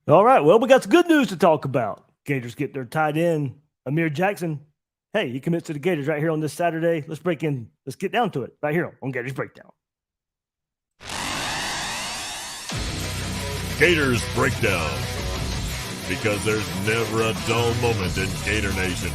All right. Well, we got some good news to talk about. Gators get their tight end, Amir Jackson. Hey, he commits to the Gators right here on this Saturday. Let's get down to it right here on Gators Breakdown. Gators Breakdown, because there's never a dull moment in Gator Nation.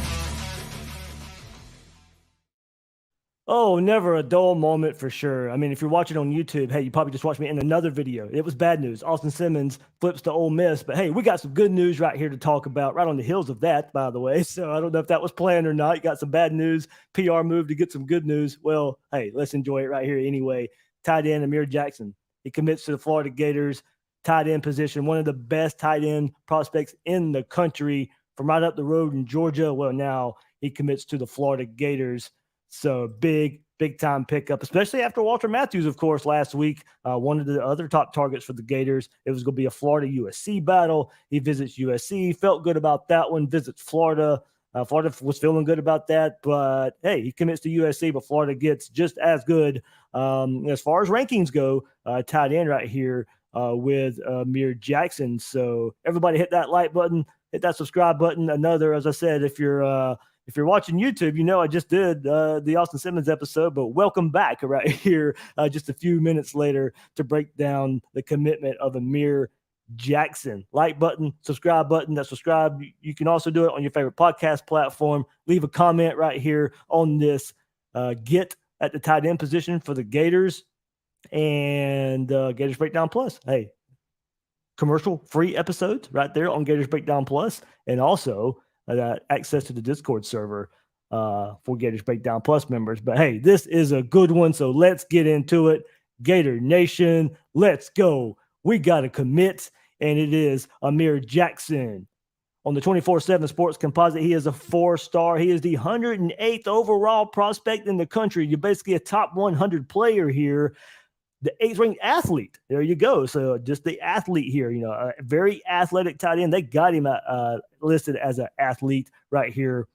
Oh, never a dull moment for sure. I mean, if you're watching on YouTube, hey, you probably just watched me in another video. It was bad news. Austin Simmons flips to Ole Miss, but hey, we got some good news right here to talk about, right on the heels of that, by the way. So I don't know if that was planned or not. You got some bad news, PR move to get some good news. Well, hey, let's enjoy it right here anyway. Tight end Amir Jackson. He commits to the Florida Gators tight end position, one of the best tight end prospects in the country from right up the road in Georgia. Well, now he commits to the Florida Gators. So big time pickup, especially after Walter Matthews, of course, last week, one of the other top targets for the Gators. It was going to be a Florida USC battle. He visits USC, felt good about that one, visits Florida. Florida was feeling good about that, but hey, he commits to USC, but Florida gets just as good as far as rankings go, tight end right here with Amir Jackson. So everybody hit that like button, hit that subscribe button. Another, as I said, if you're watching YouTube, you know I just did the Austin Simmons episode, but welcome back right here just a few minutes later to break down the commitment of Amir Jackson. Like button, subscribe button. That's subscribe. You can also do it on your favorite podcast platform. Leave a comment right here on this. Get at the tight end position for the Gators and Gators Breakdown Plus. Hey, commercial free episodes right there on Gators Breakdown Plus, and also access to the Discord server for Gators Breakdown Plus members. But hey, this is a good one, so let's get into it. Gator Nation, let's go. We got to commit, and it is Amir Jackson. On the 24/7 Sports Composite, he is a 4-star. He is the 108th overall prospect in the country. You're basically a top 100 player here. The 8th ranked athlete. There you go. So just the athlete here, a very athletic tight end. They got him listed as an athlete right here.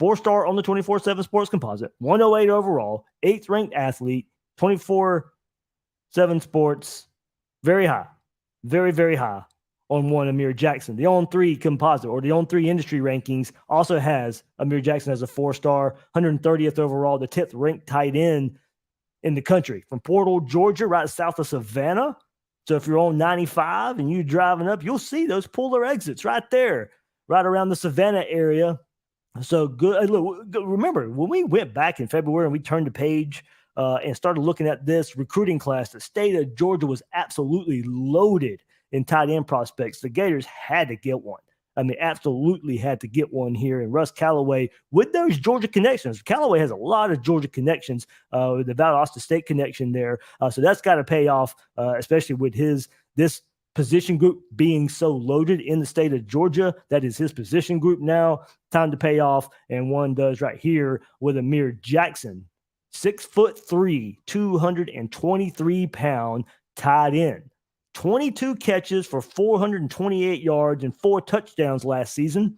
4-star on the 24/7 Sports Composite, 108 overall, 8th ranked athlete, 24/7 Sports. Very high, very, very high on one Amir Jackson. The On3 Composite or the On3 Industry Rankings also has Amir Jackson as a 4-star, 130th overall, the 10th ranked tight end in the country from Portal, Georgia, right south of Savannah. So if you're on 95 and you're driving up, you'll see those polar exits right there, right around the Savannah area. So good. Look, remember when we went back in February and we turned the page and started looking at this recruiting class, the state of Georgia was absolutely loaded in tight end prospects. The Gators had to get one. I mean, absolutely had to get one here. And Russ Callaway, with those Georgia connections, Callaway has a lot of Georgia connections, with the Valdosta State connection there. So that's got to pay off, especially with this position group being so loaded in the state of Georgia. That is his position group now. Time to pay off. And one does right here with Amir Jackson, 6'3", 223-pound tight end. 22 catches for 428 yards and 4 touchdowns last season.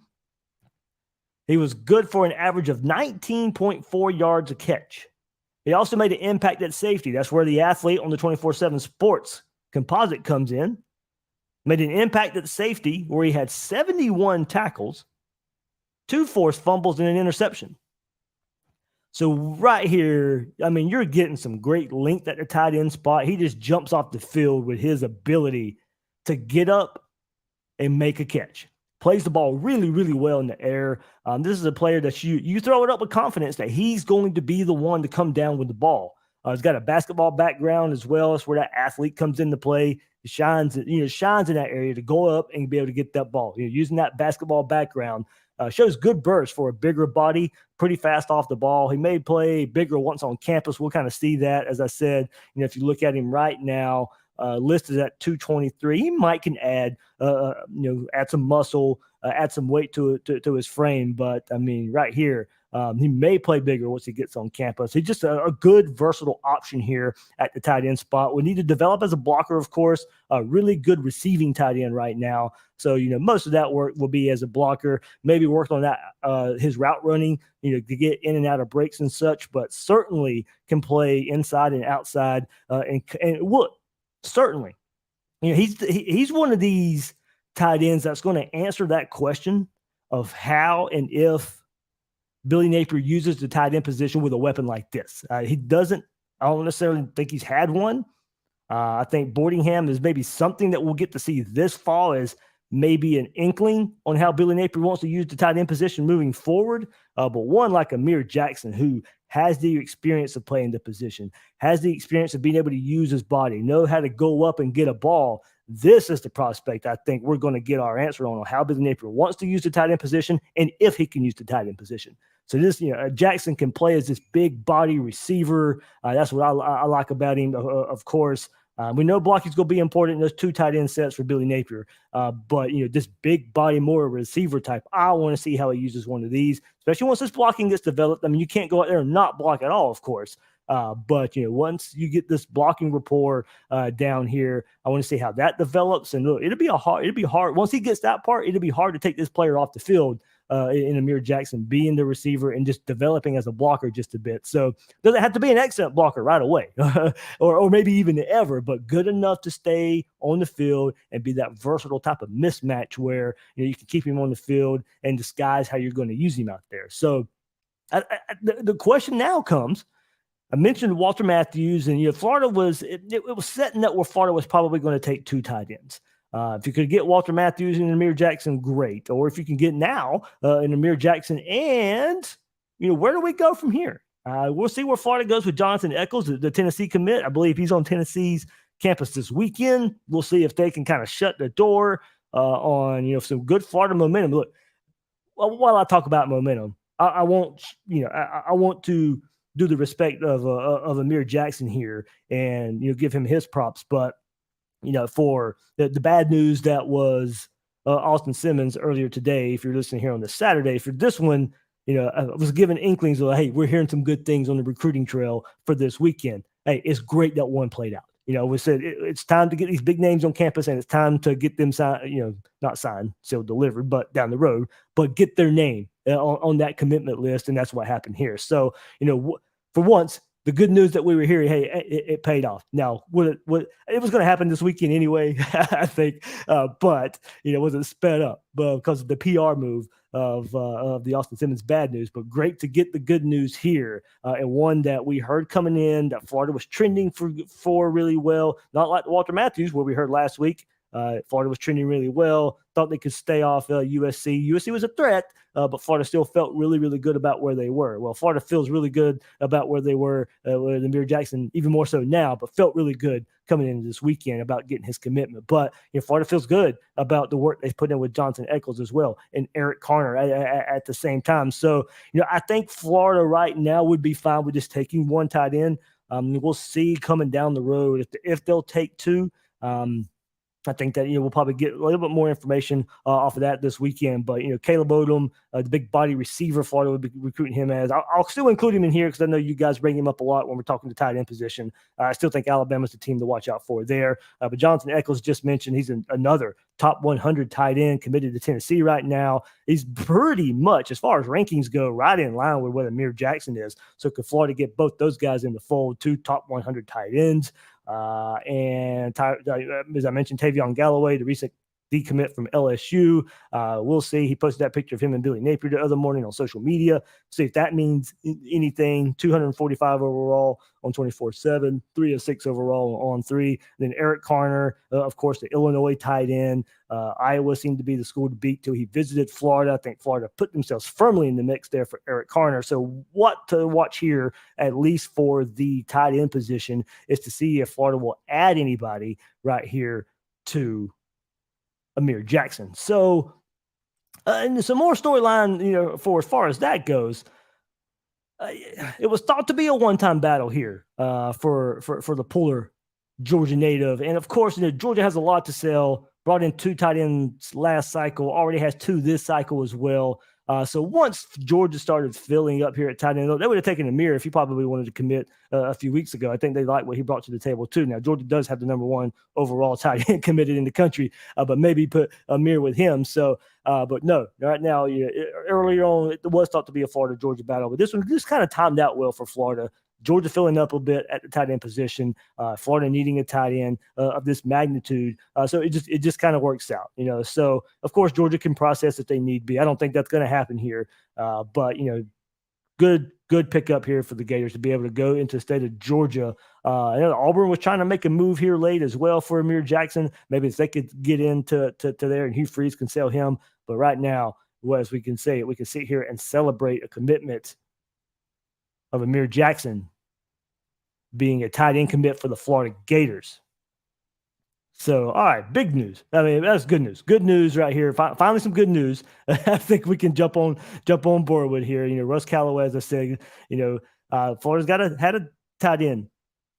He was good for an average of 19.4 yards a catch. He also made an impact at safety. That's where the athlete on the 24/7 Sports Composite comes in. Made an impact at safety where he had 71 tackles, 2 forced fumbles, and an interception. So right here, I mean, you're getting some great length at the tight end spot. He just jumps off the field with his ability to get up and make a catch. Plays the ball really, really well in the air. This is a player that you throw it up with confidence that he's going to be the one to come down with the ball. He's got a basketball background as well. That's where that athlete comes into play. He shines in that area to go up and be able to get that ball. Using that basketball background. Shows good burst for a bigger body, pretty fast off the ball. He may play bigger once on campus. We'll kind of see that. As I said, if you look at him right now, listed at 223, he might can add, add some muscle, add some weight to his frame. But I mean, right here, he may play bigger once he gets on campus. He's just a good, versatile option here at the tight end spot. We need to develop as a blocker, of course, a really good receiving tight end right now. So, most of that work will be as a blocker, maybe work on that, his route running, to get in and out of breaks and such, but certainly can play inside and outside. And certainly, he's one of these tight ends that's going to answer that question of how and if Billy Napier uses the tight end position with a weapon like this. He doesn't, I don't necessarily think he's had one. I think Boardingham is maybe something that we'll get to see this fall as maybe an inkling on how Billy Napier wants to use the tight end position moving forward. But one like Amir Jackson, who has the experience of playing the position, has the experience of being able to use his body, know how to go up and get a ball. This is the prospect I think we're going to get our answer on how Billy Napier wants to use the tight end position and if he can use the tight end position. So this, Jackson can play as this big body receiver. That's what I like about him, of course. We know blocking is going to be important in those two tight end sets for Billy Napier. But, this big body, more receiver type, I want to see how he uses one of these, especially once this blocking gets developed. I mean, you can't go out there and not block at all, of course. But, once you get this blocking rapport down here, I want to see how that develops. And look, it'll be hard. Once he gets that part, it'll be hard to take this player off the field in Amir Jackson being the receiver and just developing as a blocker just a bit. So doesn't have to be an excellent blocker right away or maybe even ever, but good enough to stay on the field and be that versatile type of mismatch where you can keep him on the field and disguise how you're going to use him out there. So the question now comes, I mentioned Walter Matthews, and Florida was setting up where Florida was probably going to take two tight ends. If you could get Walter Matthews and Amir Jackson, great. Or if you can get now an Amir Jackson, and where do we go from here? We'll see where Florida goes with Jonathan Eccles, the Tennessee commit. I believe he's on Tennessee's campus this weekend. We'll see if they can kind of shut the door on some good Florida momentum. Look, while I talk about momentum, I want to do the respect of Amir Jackson here and give him his props, but for the bad news that was Austin Simmons earlier today, if you're listening here on this Saturday, for this one, I was given inklings of, hey, we're hearing some good things on the recruiting trail for this weekend. Hey, it's great that one played out. We said it's time to get these big names on campus and it's time to get them signed, not signed, still delivered, but down the road, but get their name on that commitment list. And that's what happened here. So, for once, the good news that we were hearing, hey, it paid off. Now, it was going to happen this weekend anyway, I think, but was it sped up because of the PR move of the Austin Simmons bad news? But great to get the good news here, and one that we heard coming in that Florida was trending for really well. Not like Walter Matthews, where we heard last week. Florida was trending really well. Thought they could stay off USC. USC was a threat, but Florida still felt really, really good about where they were. Well, Florida feels really good about where they were with Amir Jackson, even more so now, but felt really good coming into this weekend about getting his commitment. But Florida feels good about the work they've put in with Jonathan Eccles as well and Eric Carner at the same time. So, I think Florida right now would be fine with just taking one tight end. We'll see coming down the road if they'll take two. I think that we'll probably get a little bit more information off of that this weekend. But Caleb Odom, the big body receiver, Florida would be recruiting him as. I'll still include him in here because I know you guys bring him up a lot when we're talking to tight end position. I still think Alabama's the team to watch out for there. But Jonathan Eccles just mentioned he's another top 100 tight end committed to Tennessee right now. He's pretty much, as far as rankings go, right in line with what Amir Jackson is. So could Florida get both those guys in the fold, two top 100 tight ends? And as I mentioned, Tavion Galloway, the recent decommit from LSU. We'll see. He posted that picture of him and Billy Napier the other morning on social media. See if that means anything. 245 overall on 24/7, 306 overall on 3. And then Eric Carner, of course, the Illinois tight end. Iowa seemed to be the school to beat till he visited Florida. I think Florida put themselves firmly in the mix there for Eric Carner. So what to watch here, at least for the tight end position, is to see if Florida will add anybody right here to Amir Jackson. So, and some more storyline, for as far as that goes. It was thought to be a one-time battle here for the Puller Georgia native, and of course, Georgia has a lot to sell. Brought in 2 tight ends last cycle, already has 2 this cycle as well. So once Georgia started filling up here at tight end, they would have taken Amir if he probably wanted to commit a few weeks ago. I think they like what he brought to the table too. Now, Georgia does have the number 1 overall tight end committed in the country, but maybe put Amir with him. So, but no, right now, earlier on, it was thought to be a Florida-Georgia battle, but this one just kind of timed out well for Florida. Georgia filling up a bit at the tight end position, Florida needing a tight end of this magnitude. So it just kind of works out, So of course Georgia can process if they need be. I don't think that's going to happen here, but good pickup here for the Gators to be able to go into the state of Georgia. I know Auburn was trying to make a move here late as well for Amir Jackson. Maybe if they could get into there and Hugh Freeze can sell him. But right now, as we can say, we can sit here and celebrate a commitment of Amir Jackson being a tight end commit for the Florida Gators. So, all right, big news. I mean, that's good news. Good news right here. Finally, some good news. I think we can jump on board with here. Russ Callaway, as I said, Florida's had a tight end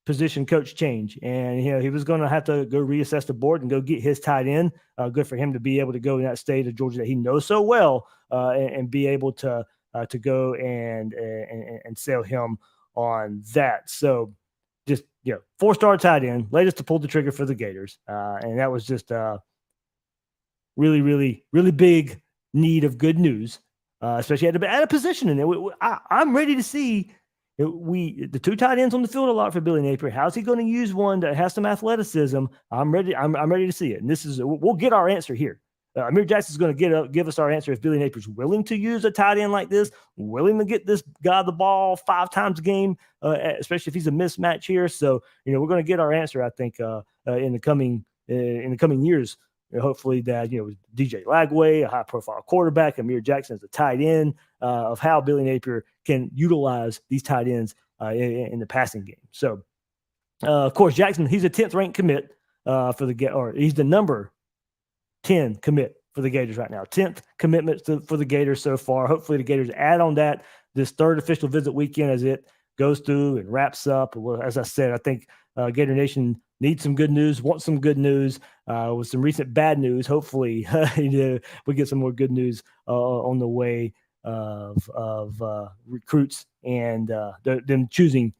position coach change, and he was going to have to go reassess the board and go get his tight end. Good for him to be able to go in that state of Georgia that he knows so well, and be able to go and sell him on that. So, just 4-star tight end, latest to pull the trigger for the Gators, and that was just really, really, really big need of good news, especially at a position in there. I'm ready to see the two tight ends on the field a lot for Billy Napier. How's he going to use one that has some athleticism? I'm ready. I'm ready to see it, and we'll get our answer here. Amir Jackson is going to give us our answer if Billy Napier's willing to use a tight end like this, willing to get this guy the ball 5 times a game, especially if he's a mismatch here. So, we're going to get our answer, I think, in the coming years. Hopefully that, DJ Lagway, a high-profile quarterback, Amir Jackson as a tight end, of how Billy Napier can utilize these tight ends in the passing game. So, of course, Jackson, he's a 10th ranked commit he's the number 10 commit for the Gators right now. 10th commitment for the Gators so far. Hopefully the Gators add on that this third official visit weekend as it goes through and wraps up. Well, as I said, I think Gator Nation needs some good news, wants some good news with some recent bad news. Hopefully we get some more good news on the way of recruits and them choosing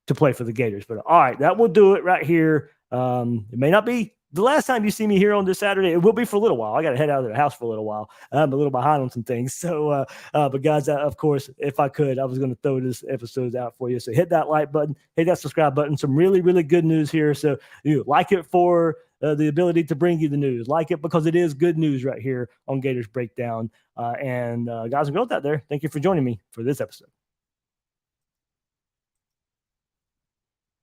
to play for the Gators. But all right, that will do it right here. It may not be the last time you see me here on this Saturday. It will be for a little while. I got to head out of the house for a little while. I'm a little behind on some things. So, but guys, of course, if I could, I was going to throw this episode out for you. So hit that like button, hit that subscribe button. Some really, really good news here. So you like it for the ability to bring you the news. Like it because it is good news right here on Gators Breakdown. And guys and girls out there, thank you for joining me for this episode.